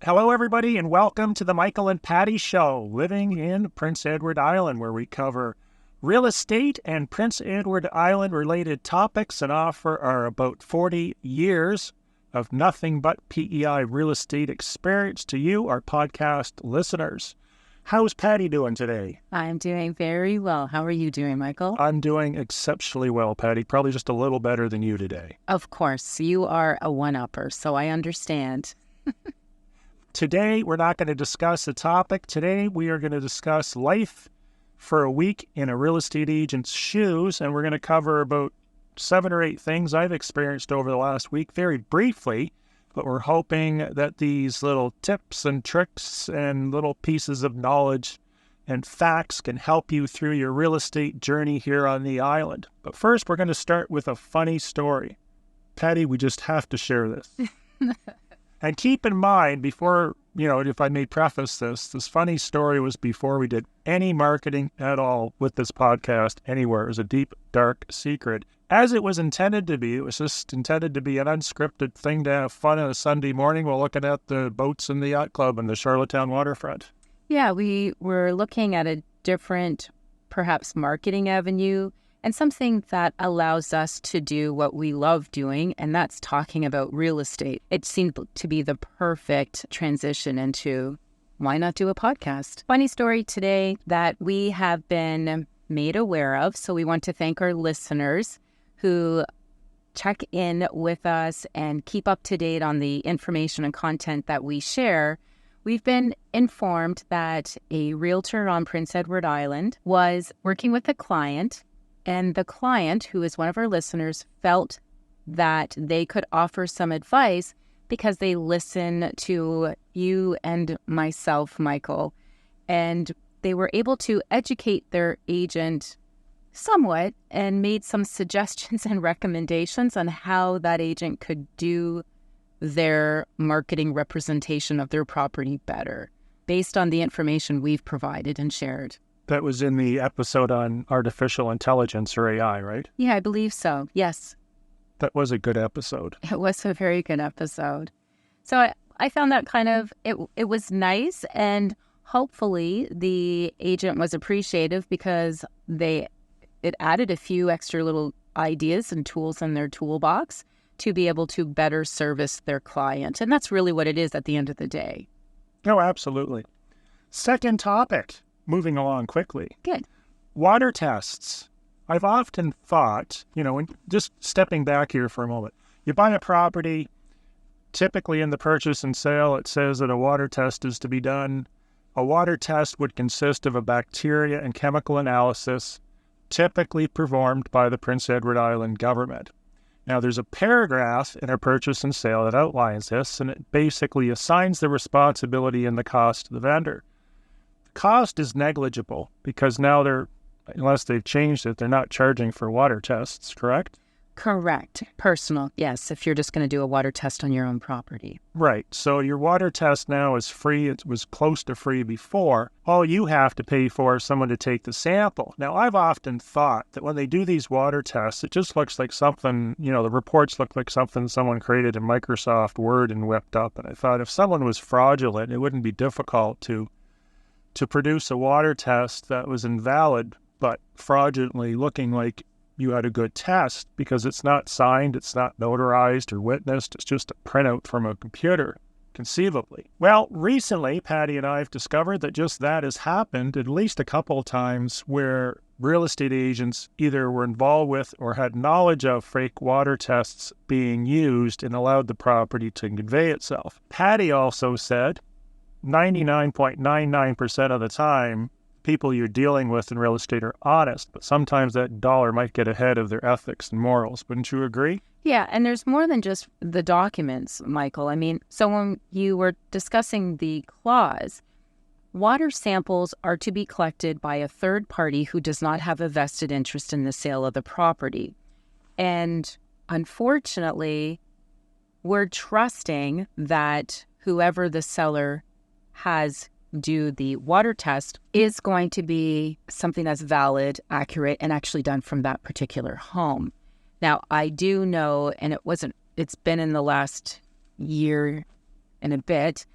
Hello, everybody, and welcome to the Michael and Patty Show, living in Prince Edward Island, where we cover real estate and Prince Edward Island-related topics and offer our about 40 years of nothing but PEI real estate experience to you, our podcast listeners. How's Patty doing today? I'm doing very well. How are you doing, Michael? I'm doing exceptionally well, Patty. Probably just a little better than you today. Of course. You are a one-upper, so I understand. Today, we're not going to discuss a topic. Today, we are going to discuss life for a week in a real estate agent's shoes, and we're going to cover about 7 or 8 things I've experienced over the last week very briefly, but we're hoping that these little tips and tricks and little pieces of knowledge and facts can help you through your real estate journey here on the island. But first, we're going to start with a funny story. Patty, we just have to share this. And keep in mind, before, if I may preface this funny story was before we did any marketing at all with this podcast anywhere. It was a deep, dark secret. As it was intended to be, it was just intended to be an unscripted thing to have fun on a Sunday morning while looking at the boats in the yacht club and the Charlottetown waterfront. Yeah, we were looking at a different, perhaps, marketing avenue and something that allows us to do what we love doing, and that's talking about real estate. It seemed to be the perfect transition into why not do a podcast? Funny story today that we have been made aware of, so we want to thank our listeners who check in with us and keep up to date on the information and content that we share. We've been informed that a realtor on Prince Edward Island was working with a client, and the client, who is one of our listeners, felt that they could offer some advice because they listen to you and myself, Michael, and they were able to educate their agent somewhat and made some suggestions and recommendations on how that agent could do their marketing representation of their property better based on the information we've provided and shared. That was in the episode on artificial intelligence or AI, right? Yeah, I believe so. Yes. That was a good episode. It was a very good episode. So I found that it was nice, and hopefully the agent was appreciative because it added a few extra little ideas and tools in their toolbox to be able to better service their client. And that's really what it is at the end of the day. Oh, absolutely. Second topic. Moving along quickly. Good. Water tests. I've often thought, just stepping back here for a moment, you buy a property, typically in the purchase and sale, it says that a water test is to be done. A water test would consist of a bacteria and chemical analysis, typically performed by the Prince Edward Island government. Now, there's a paragraph in our purchase and sale that outlines this, and it basically assigns the responsibility and the cost to the vendor. Cost is negligible because now unless they've changed it, they're not charging for water tests, correct? Correct. Personal, yes, if you're just going to do a water test on your own property. Right. So your water test now is free. It was close to free before. All you have to pay for is someone to take the sample. Now, I've often thought that when they do these water tests, it just looks like something, the reports look like something someone created in Microsoft Word and whipped up. And I thought if someone was fraudulent, it wouldn't be difficult to produce a water test that was invalid, but fraudulently looking like you had a good test because it's not signed, it's not notarized or witnessed, it's just a printout from a computer, conceivably. Well, recently, Patty and I have discovered that just that has happened at least a couple of times where real estate agents either were involved with or had knowledge of fake water tests being used and allowed the property to convey itself. Patty also said 99.99% of the time, people you're dealing with in real estate are honest, but sometimes that dollar might get ahead of their ethics and morals. Wouldn't you agree? Yeah, and there's more than just the documents, Michael. I mean, so when you were discussing the clause, water samples are to be collected by a third party who does not have a vested interest in the sale of the property. And unfortunately, we're trusting that whoever the seller has do the water test is going to be something that's valid, accurate, and actually done from that particular home. Now, I do know, and it's been in the last year and a bit,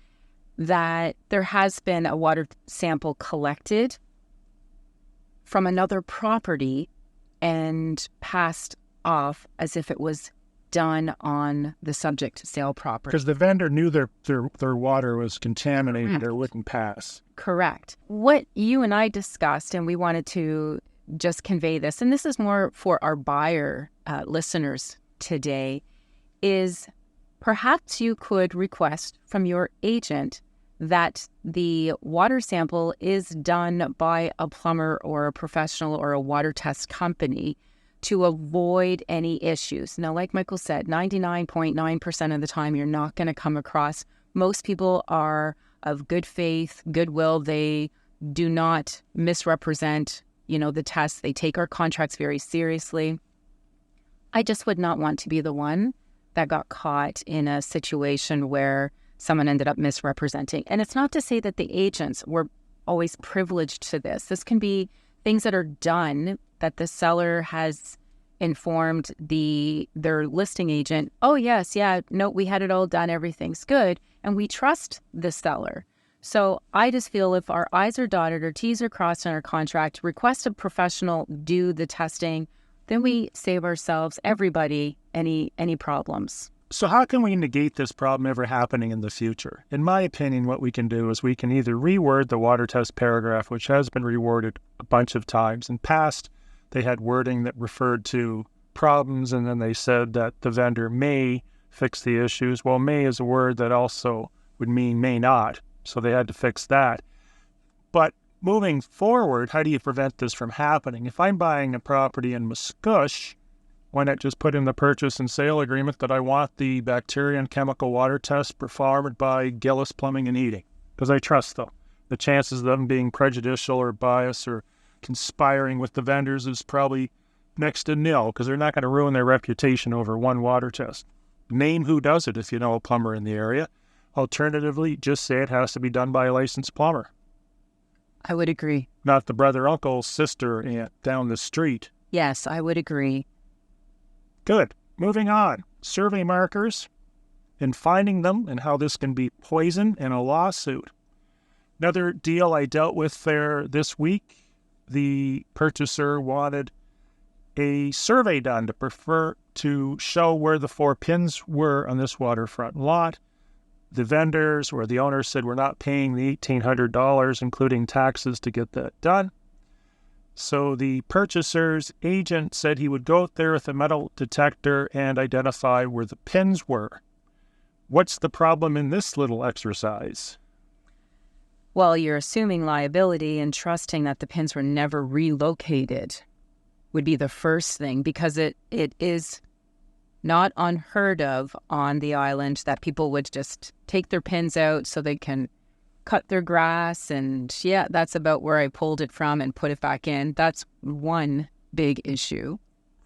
that there has been a water sample collected from another property and passed off as if it was done on the subject sale property. Because the vendor knew their water was contaminated. Correct. Or wouldn't pass. Correct. What you and I discussed, and we wanted to just convey this, and this is more for our buyer listeners today, is perhaps you could request from your agent that the water sample is done by a plumber or a professional or a water test company to avoid any issues. Now, like Michael said, 99.9% of the time, you're not going to come across. Most people are of good faith, goodwill. They do not misrepresent, the tests. They take our contracts very seriously. I just would not want to be the one that got caught in a situation where someone ended up misrepresenting. And it's not to say that the agents were always privileged to this. This can be things that are done that the seller has informed their listing agent, oh, yes, yeah, no, we had it all done, everything's good, and we trust the seller. So I just feel if our I's are dotted or T's are crossed in our contract, request a professional do the testing, then we save ourselves, everybody, any problems. So how can we negate this problem ever happening in the future? In my opinion, what we can do is we can either reword the water test paragraph, which has been reworded a bunch of times. In past, they had wording that referred to problems, and then they said that the vendor may fix the issues. Well, may is a word that also would mean may not, so they had to fix that. But moving forward, how do you prevent this from happening? If I'm buying a property in Muscush, why not just put in the purchase and sale agreement that I want the bacteria and chemical water test performed by Gillis Plumbing and Heating? Because I trust them. The chances of them being prejudicial or biased or conspiring with the vendors is probably next to nil, because they're not going to ruin their reputation over one water test. Name who does it if you know a plumber in the area. Alternatively, just say it has to be done by a licensed plumber. I would agree. Not the brother, uncle, sister, aunt down the street. Yes, I would agree. Good. Moving on. Survey markers and finding them and how this can be poison in a lawsuit. Another deal I dealt with there this week, the purchaser wanted a survey done to show where the 4 pins were on this waterfront lot. The vendors or the owner said we're not paying the $1,800, including taxes, to get that done. So the purchaser's agent said he would go out there with a metal detector and identify where the pins were. What's the problem in this little exercise? Well, you're assuming liability and trusting that the pins were never relocated would be the first thing, because it is not unheard of on the island that people would just take their pins out so they can cut their grass, and yeah, that's about where I pulled it from and put it back in. That's one big issue.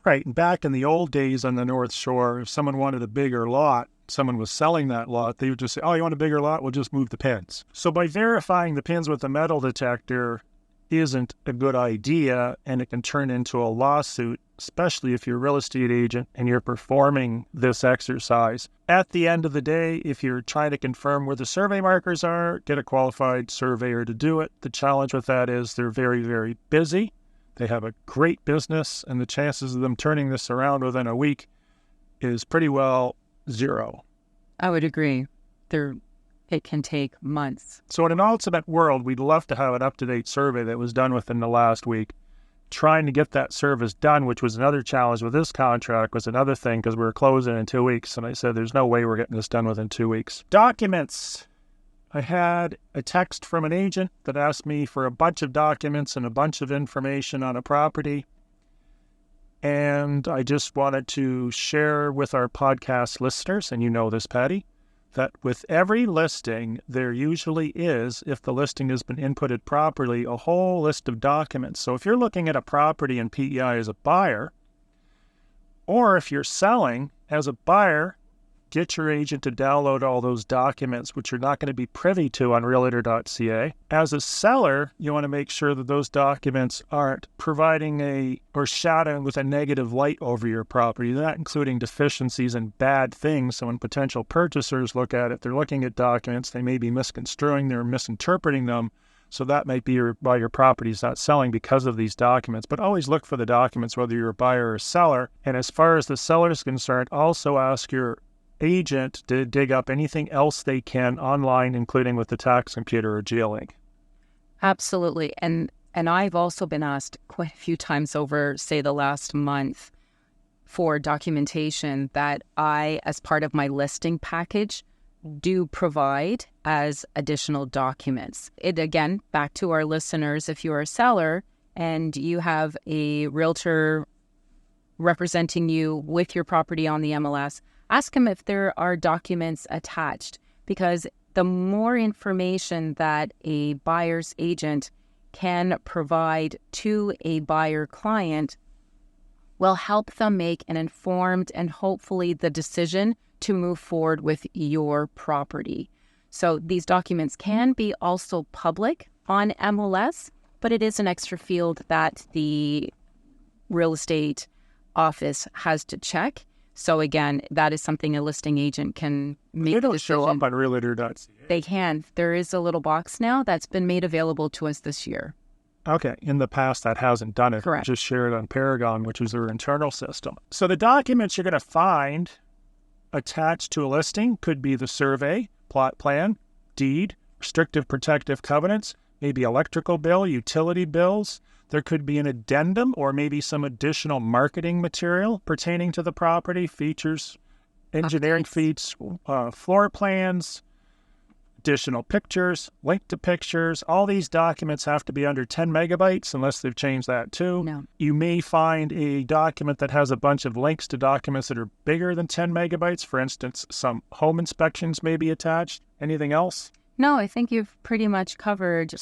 Right. And back in the old days on the North Shore, if someone wanted a bigger lot, someone was selling that lot, they would just say, oh, you want a bigger lot? We'll just move the pins. So by verifying the pins with a metal detector isn't a good idea, and it can turn into a lawsuit, especially if you're a real estate agent and you're performing this exercise. At the end of the day, if you're trying to confirm where the survey markers are, get a qualified surveyor to do it. The challenge with that is they're very, very busy. They have a great business, and the chances of them turning this around within a week is pretty well zero. I would agree. It can take months. So in an ultimate world, we'd love to have an up-to-date survey that was done within the last week. Trying to get that service done, which was another challenge with this contract, was another thing, because we were closing in 2 weeks. And I said, there's no way we're getting this done within 2 weeks. Documents. I had a text from an agent that asked me for a bunch of documents and a bunch of information on a property. And I just wanted to share with our podcast listeners, and you know this, Patty, that with every listing, there usually is, if the listing has been inputted properly, a whole list of documents. So if you're looking at a property in PEI as a buyer, or if you're selling as a buyer, get your agent to download all those documents, which you're not going to be privy to on realtor.ca. As a seller, you want to make sure that those documents aren't providing or shadowing with a negative light over your property, not including deficiencies and bad things. So when potential purchasers look at it, they're looking at documents, they may be misconstruing, they're misinterpreting them. So that might be why your property's not selling, because of these documents. But always look for the documents, whether you're a buyer or a seller. And as far as the seller is concerned, also ask your agent to dig up anything else they can online, including with the tax computer or GeoLink. Absolutely. And I've also been asked quite a few times over, say, the last month for documentation that I, as part of my listing package, do provide as additional documents. It, again, back to our listeners, if you're a seller and you have a realtor representing you with your property on the MLS, ask them if there are documents attached, because the more information that a buyer's agent can provide to a buyer client will help them make an informed and hopefully the decision to move forward with your property. So these documents can be also public on MLS, but it is an extra field that the real estate office has to check. So again, that is something a listing agent can make. They don't show up on realtor.ca. They can. There is a little box now that's been made available to us this year. Okay. In the past, that hasn't done it. Correct. Just share it on Paragon, which is their internal system. So the documents you're going to find attached to a listing could be the survey, plot plan, deed, restrictive protective covenants, maybe electrical bill, utility bills. There could be an addendum or maybe some additional marketing material pertaining to the property, features, engineering feats, floor plans, additional pictures, link to pictures. All these documents have to be under 10 megabytes unless they've changed that too. No. You may find a document that has a bunch of links to documents that are bigger than 10 megabytes. For instance, some home inspections may be attached. Anything else? No, I think you've pretty much covered.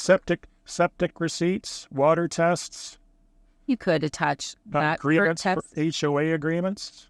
Septic receipts, water tests. You could attach that. Agreements for HOA agreements.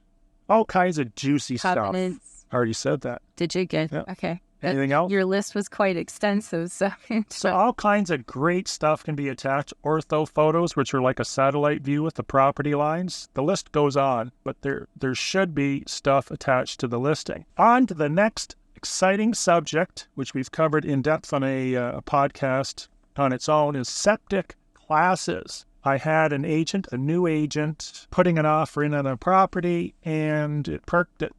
All kinds of juicy Covenants. stuff. I already said that. Did you get? Yeah. Okay. Anything else? Your list was quite extensive. So all kinds of great stuff can be attached. Ortho photos, which are like a satellite view with the property lines. The list goes on, but there should be stuff attached to the listing. On to the next exciting subject, which we've covered in depth on a podcast on its own, is septic classes. I had a new agent, putting an offer in on a property, and it perked at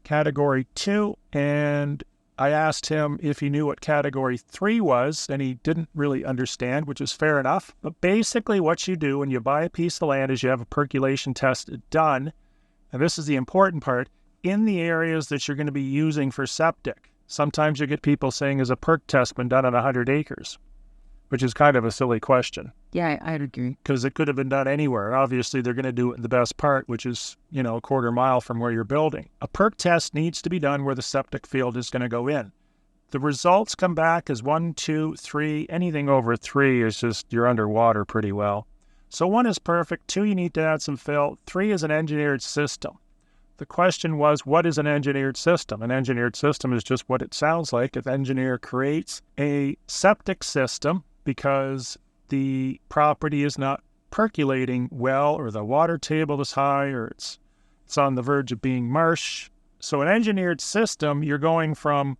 category 2, and I asked him if he knew what category 3 was, and he didn't really understand, which is fair enough. But basically what you do when you buy a piece of land is you have a percolation test done, and this is the important part, in the areas that you're going to be using for septic. Sometimes you get people saying, has a perk test been done on 100 acres? Which is kind of a silly question. Yeah, I'd agree. Because it could have been done anywhere. Obviously, they're going to do it in the best part, which is, a quarter mile from where you're building. A perk test needs to be done where the septic field is going to go in. The results come back as 1, 2, 3. Anything over 3 is just you're underwater pretty well. So 1 is perfect. 2, you need to add some fill. 3 is an engineered system. The question was, what is an engineered system? An engineered system is just what it sounds like. An engineer creates a septic system because the property is not percolating well, or the water table is high, or it's on the verge of being marsh. So an engineered system, you're going from,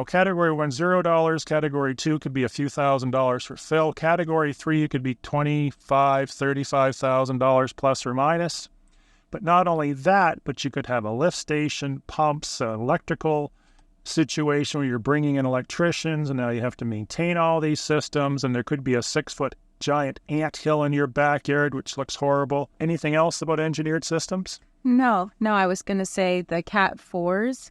category 1, $0. Category 2 could be a few $1,000s for fill. Category 3, it could be $25,000, $35,000 plus or minus. But not only that, but you could have a lift station, pumps, electrical situation where you're bringing in electricians, and now you have to maintain all these systems, and there could be a 6-foot giant anthill in your backyard, which looks horrible. Anything else about engineered systems? No, I was going to say the Cat 4s,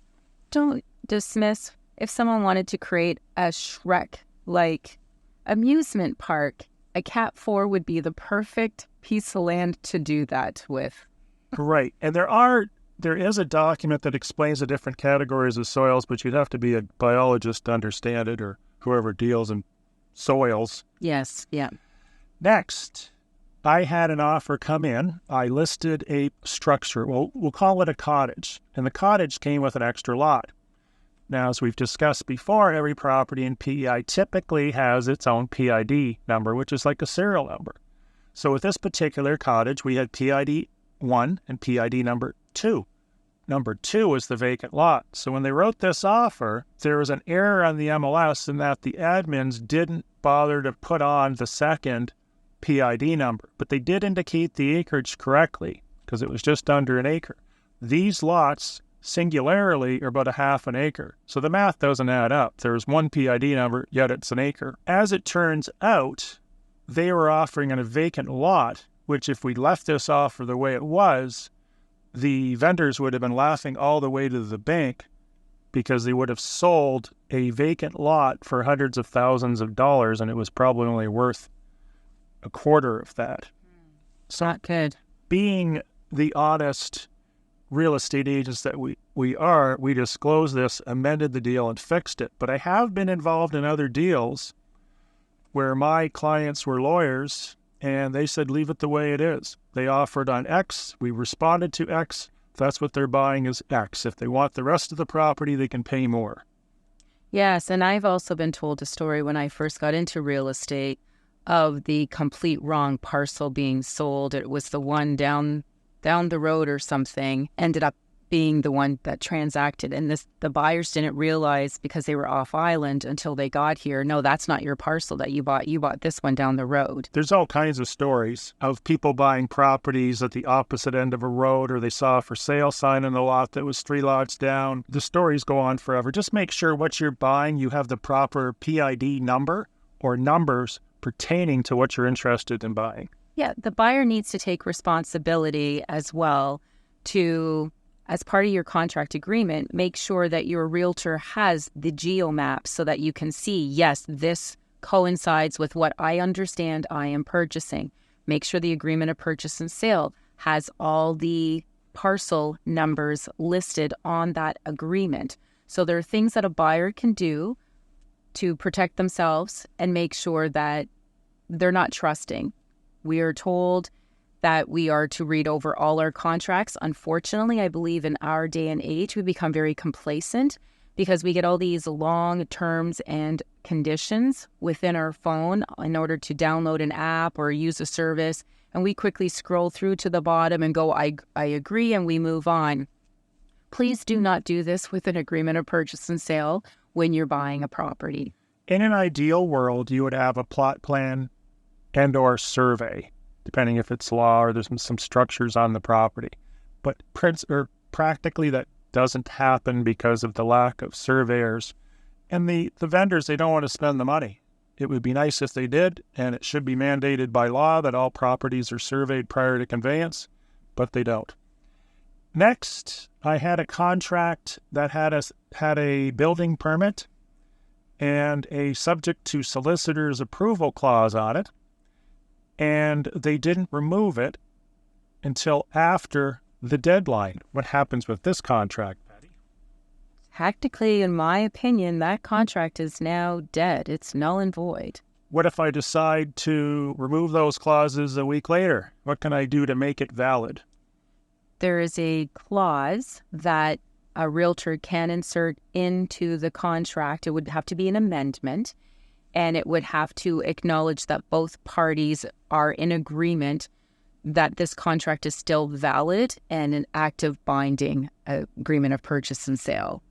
don't dismiss if someone wanted to create a Shrek-like amusement park, a Cat 4 would be the perfect piece of land to do that with. Right. And there is a document that explains the different categories of soils, but you'd have to be a biologist to understand it, or whoever deals in soils. Yes, yeah. Next, I had an offer come in. I listed a structure. Well, we'll call it a cottage. And the cottage came with an extra lot. Now, as we've discussed before, every property in PEI typically has its own PID number, which is like a serial number. So with this particular cottage, we had PID 1 and PID number 2. Number 2 was the vacant lot. So when they wrote this offer, there was an error on the MLS in that the admins didn't bother to put on the second PID number, but they did indicate the acreage correctly because it was just under an acre. These lots singularly are about a half an acre. So the math doesn't add up. There's one PID number, yet it's an acre. As it turns out, they were offering on a vacant lot, which if we left this offer the way it was, the vendors would have been laughing all the way to the bank because they would have sold a vacant lot for hundreds of thousands of dollars, and it was probably only worth a quarter of that. It's not good. Being the honest real estate agents that we are, we disclosed this, amended the deal, and fixed it. But I have been involved in other deals where my clients were lawyers, and they said, leave it the way it is. They offered on X. We responded to X. If that's what they're buying is X. If they want the rest of the property, they can pay more. Yes, and I've also been told a story when I first got into real estate of the complete wrong parcel being sold. It was the one down the road or something, ended up being the one that transacted. And the buyers didn't realize because they were off island until they got here, no, that's not your parcel that you bought. You bought this one down the road. There's all kinds of stories of people buying properties at the opposite end of a road, or they saw a for sale sign in the lot that was 3 lots down. The stories go on forever. Just make sure what you're buying, you have the proper PID number or numbers pertaining to what you're interested in buying. Yeah, the buyer needs to take responsibility as well to, as part of your contract agreement, make sure that your realtor has the geomap so that you can see, yes, this coincides with what I understand I am purchasing. Make sure the agreement of purchase and sale has all the parcel numbers listed on that agreement. So there are things that a buyer can do to protect themselves and make sure that they're not trusting. We are told that we are to read over all our contracts. Unfortunately, I believe in our day and age, we become very complacent because we get all these long terms and conditions within our phone in order to download an app or use a service. And we quickly scroll through to the bottom and go, I agree, and we move on. Please do not do this with an agreement of purchase and sale when you're buying a property. In an ideal world, you would have a plot plan and or survey, depending if it's law or there's some structures on the property. But practically that doesn't happen because of the lack of surveyors. And the vendors, they don't want to spend the money. It would be nice if they did, and it should be mandated by law that all properties are surveyed prior to conveyance, but they don't. Next, I had a contract that had a building permit and a subject to solicitor's approval clause on it, and they didn't remove it until after the deadline. What happens with this contract, Patty? Technically, in my opinion, that contract is now dead. It's null and void. What if I decide to remove those clauses a week later? What can I do to make it valid? There is a clause that a realtor can insert into the contract. It would have to be an amendment, and it would have to acknowledge that both parties are in agreement that this contract is still valid and an active binding agreement of purchase and sale.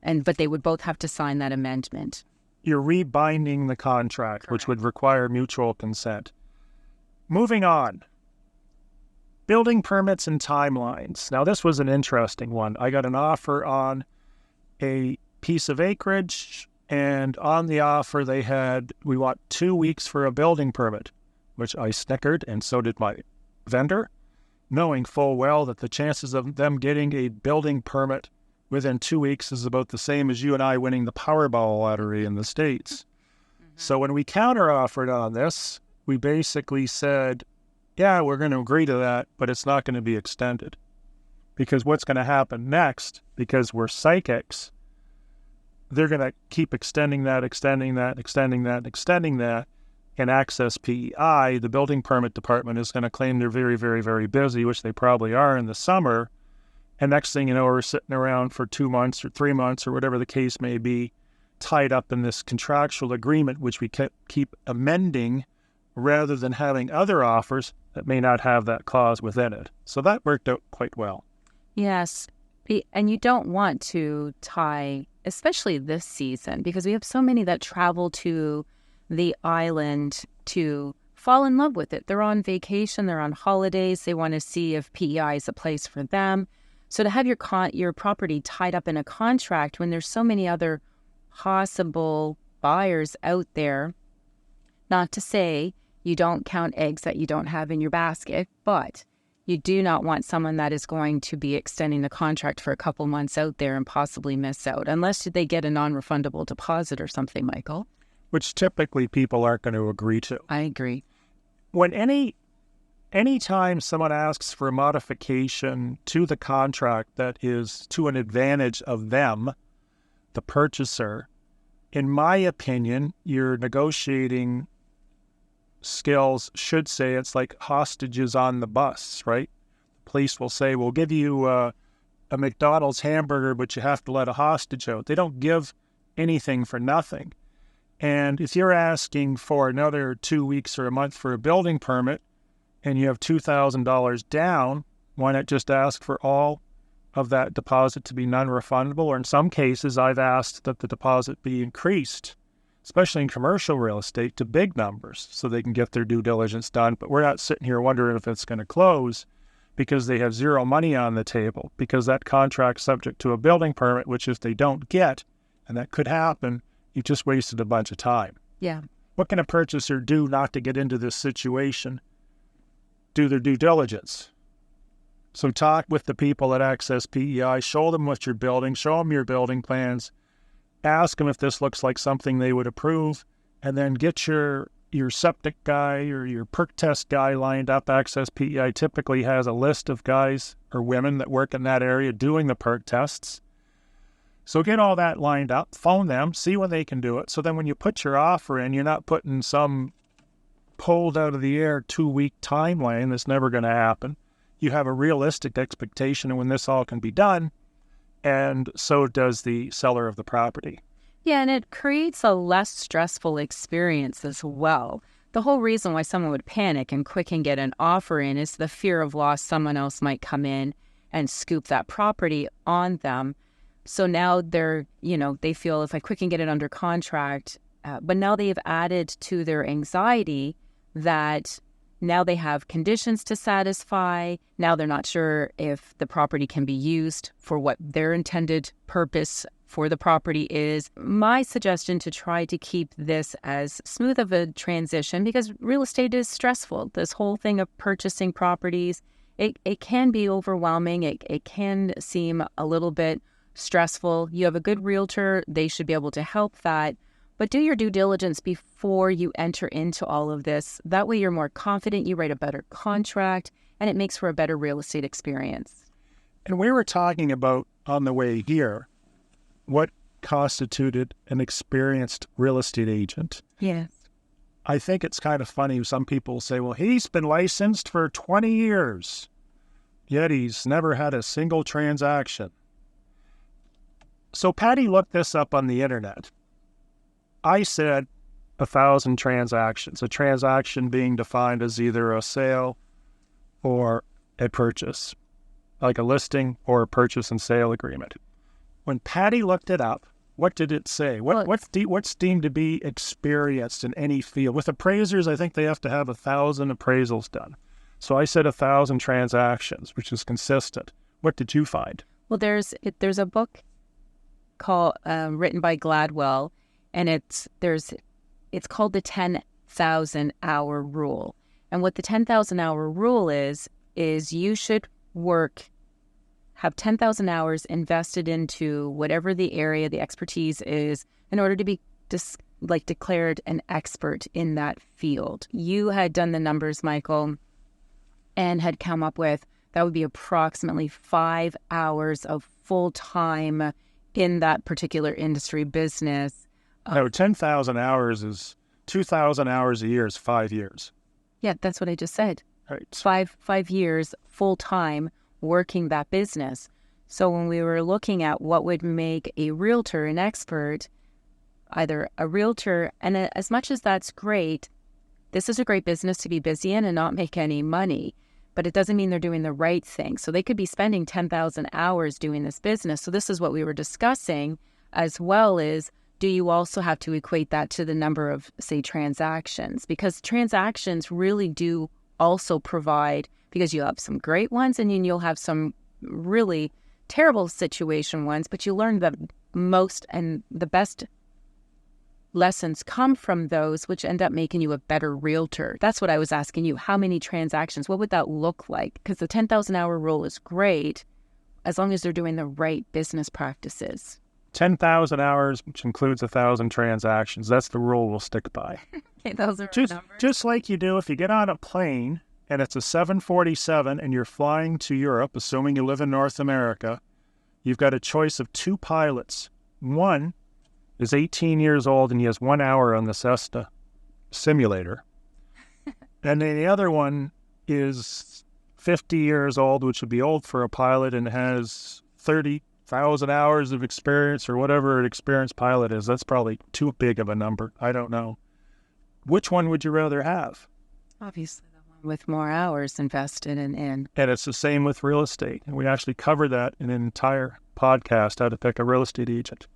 But they would both have to sign that amendment. You're rebinding the contract, Correct. Which would require mutual consent. Moving on. Building permits and timelines. Now, this was an interesting one. I got an offer on a piece of acreage, and on the offer we want 2 weeks for a building permit, which I snickered, and so did my vendor, knowing full well that the chances of them getting a building permit within 2 weeks is about the same as you and I winning the Powerball lottery in the States. Mm-hmm. So when we counter-offered on this, we basically said, yeah, we're going to agree to that, but it's not going to be extended. Because what's going to happen next, because we're psychics, they're going to keep extending that, in Access PEI, the building permit department is going to claim they're very, very, very busy, which they probably are in the summer. And next thing you know, we're sitting around for 2 months or 3 months or whatever the case may be, tied up in this contractual agreement, which we keep amending rather than having other offers that may not have that clause within it. So that worked out quite well. Yes. And you don't want to tie, especially this season, because we have so many that travel to the island to fall in love with it. They're on vacation, they're on holidays, they want to see if PEI is a place for them. So to have your property tied up in a contract when there's so many other possible buyers out there, not to say you don't count eggs that you don't have in your basket, but you do not want someone that is going to be extending the contract for a couple months out there and possibly miss out, unless they get a non-refundable deposit or something, Michael. Which typically people aren't going to agree to. I agree. When anytime someone asks for a modification to the contract that is to an advantage of them, the purchaser, in my opinion, your negotiating skills should say it's like hostages on the bus, right? The police will say, we'll give you a McDonald's hamburger, but you have to let a hostage out. They don't give anything for nothing. And if you're asking for another 2 weeks or a month for a building permit and you have $2,000 down, why not just ask for all of that deposit to be non-refundable? Or in some cases, I've asked that the deposit be increased, especially in commercial real estate, to big numbers so they can get their due diligence done. But we're not sitting here wondering if it's going to close because they have zero money on the table, because that contract's subject to a building permit, which if they don't get, and that could happen, you've just wasted a bunch of time. Yeah. What can a purchaser do not to get into this situation? Do their due diligence. So talk with the people at Access PEI, show them what you're building, show them your building plans, ask them if this looks like something they would approve, and then get your septic guy or your perk test guy lined up. Access PEI typically has a list of guys or women that work in that area doing the perk tests. So get all that lined up, phone them, see when they can do it. So then when you put your offer in, you're not putting some pulled out of the air 2-week timeline that's never going to happen. You have a realistic expectation of when this all can be done, and so does the seller of the property. Yeah, and it creates a less stressful experience as well. The whole reason why someone would panic and quick and get an offer in is the fear of loss. Someone else might come in and scoop that property on them. So now they feel if I quick and get it under contract, but now they've added to their anxiety that now they have conditions to satisfy. Now they're not sure if the property can be used for what their intended purpose for the property is. My suggestion to try to keep this as smooth of a transition, because real estate is stressful. This whole thing of purchasing properties, it can be overwhelming. It can seem a little bit stressful. You have a good realtor, they should be able to help that. But do your due diligence before you enter into all of this. That way you're more confident, you write a better contract, and it makes for a better real estate experience. And we were talking about on the way here what constituted an experienced real estate agent. Yes. I think it's kind of funny. Some people say, well, he's been licensed for 20 years, yet he's never had a single transaction. So Patty looked this up on the internet. I said 1,000 transactions, a transaction being defined as either a sale or a purchase, like a listing or a purchase and sale agreement. When Patty looked it up, what did it say? What's deemed to be experienced in any field? With appraisers, I think they have to have 1,000 appraisals done. So I said 1,000 transactions, which is consistent. What did you find? Well, there's a book called written by Gladwell, and it's called the 10,000 hour rule. And what the 10,000 hour rule is you should have 10,000 hours invested into whatever the area, the expertise is, in order to be declared an expert in that field. You had done the numbers, Michael, and had come up with that would be approximately 5 hours of full-time in that particular industry business. No, 10,000 hours is 2,000 hours a year is 5 years. Yeah, that's what I just said. Right. 5 years full time working that business. So when we were looking at what would make a realtor an expert, either a realtor, and as much as that's great, this is a great business to be busy in and not make any money, but it doesn't mean they're doing the right thing. So they could be spending 10,000 hours doing this business. So this is what we were discussing, as well as, do you also have to equate that to the number of, say, transactions? Because transactions really do also provide, because you have some great ones and then you'll have some really terrible situation ones, but you learn the most and the best lessons come from those, which end up making you a better realtor. That's what I was asking you. How many transactions? What would that look like? Because the 10,000 hour rule is great as long as they're doing the right business practices. 10,000 hours, which includes 1,000 transactions. That's the rule we'll stick by. Okay, those are Just, numbers. just like you do if you get on a plane and it's a 747 and you're flying to Europe, assuming you live in North America, you've got a choice of 2 pilots. One is 18 years old and he has 1 hour on the Cessna simulator. And then the other one is 50 years old, which would be old for a pilot, and has 30,000 hours of experience or whatever an experienced pilot is. That's probably too big of a number. I don't know. Which one would you rather have? Obviously, the one with more hours invested in. And it's the same with real estate. And we actually cover that in an entire podcast, how to pick a real estate agent.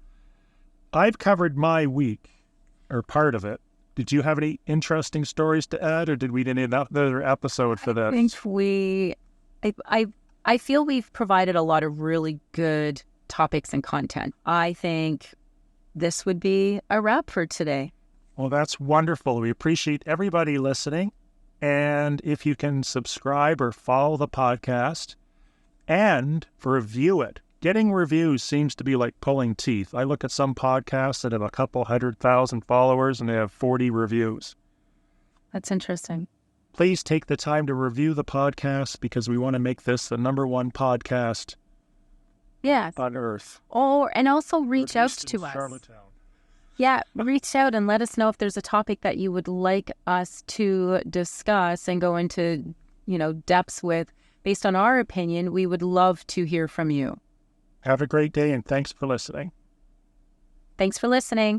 I've covered my week, or part of it. Did you have any interesting stories to add, or did we need another episode for that? I feel we've provided a lot of really good topics and content. I think this would be a wrap for today. Well, that's wonderful. We appreciate everybody listening. And if you can subscribe or follow the podcast and review it. Getting reviews seems to be like pulling teeth. I look at some podcasts that have a couple 100,000 followers and they have 40 reviews. That's interesting. Please take the time to review the podcast because we want to make this the #1 podcast on earth. And also reach out to us. Charlottetown. Yeah, reach out and let us know if there's a topic that you would like us to discuss and go into, depths with. Based on our opinion, we would love to hear from you. Have a great day and thanks for listening. Thanks for listening.